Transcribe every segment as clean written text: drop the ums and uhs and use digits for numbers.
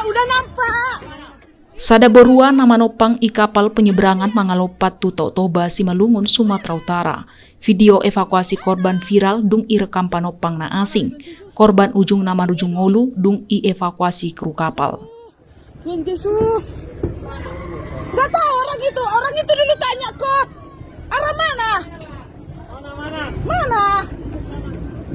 udah nampak. Sada borua nama nopang i kapal penyeberangan mangalopat tu Toba Simalungun, Sumatera Utara. Video evakuasi korban viral dung irekam panopang na asing. Korban ujung nama rujung ngolu dung i evakuasi kru kapal. Tuhan Yesus. Gak tahu orang itu dulu tanya kok. Arah mana? Mana?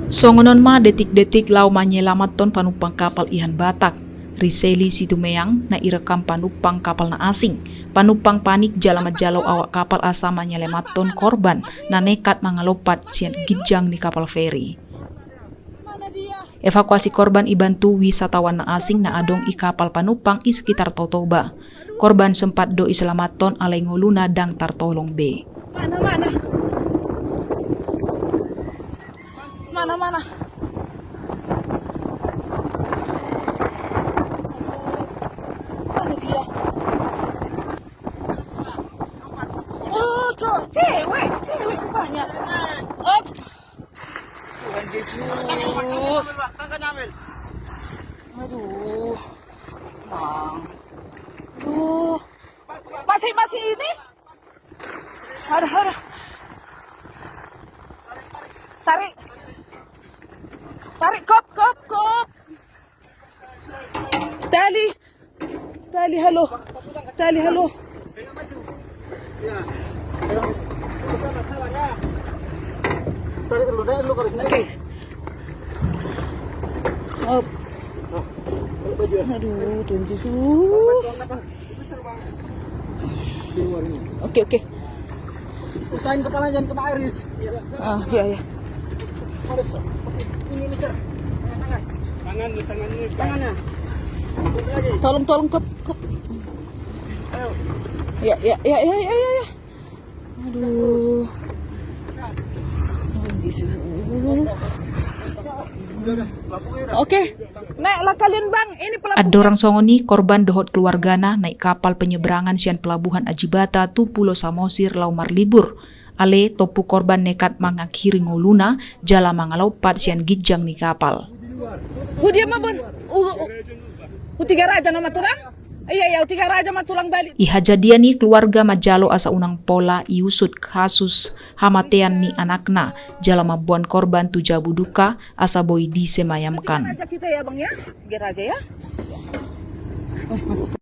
Songonon ma detik-detik lau manyelamat ton panumpang kapal Ihan Batak. Riseli Situmeang na irekam panumpang kapal na asing. Panumpang panik jalamat jalau awak kapal asa manyelamat ton korban na nekat mangalopat sian gijang di kapal feri. Mana dia? Evakuasi korban ibantu wisatawan na asing na adong i kapal panumpang i sekitar Totoba. Korban sempat do iselamaton alay ngoluna dang tartolong B. Mana? Mana? Mana dia? Oh, cewek rupanya. Up. Tuhan Yesus. Aduh. Bang. Aduh. Masih ini? Ada. Tarik kop. Tali halo. Oke. Up. Aduh, Tuhan Yesus. Oke. Usahain kepala jangan kena air, Riz. Ah, iya. Ini, Cak. Tangannya. Tolong kop. Ayo. Ya. Aduh. Oke. Naiklah kalian, Bang. Ini pelabuhan. Adorang songoni korban dohot keluargana naik kapal penyeberangan sian pelabuhan Ajibata tu Pulau Samosir lau marlibur. Ale topu korban nekat mengakhiri ngoluna jala mangalopat sian gijang ni kapal. Dia mabon. Tiga raja nama turang? Iya, tiga raja mah tulang balik. Ihajadian ni keluarga majalo asa unang pola iusut kasus hamatean ni anakna jala mabuan korban tu jabu duka asa boy disemayamkan. Tiga raja kita ya, Bang ya? Tiga raja ya?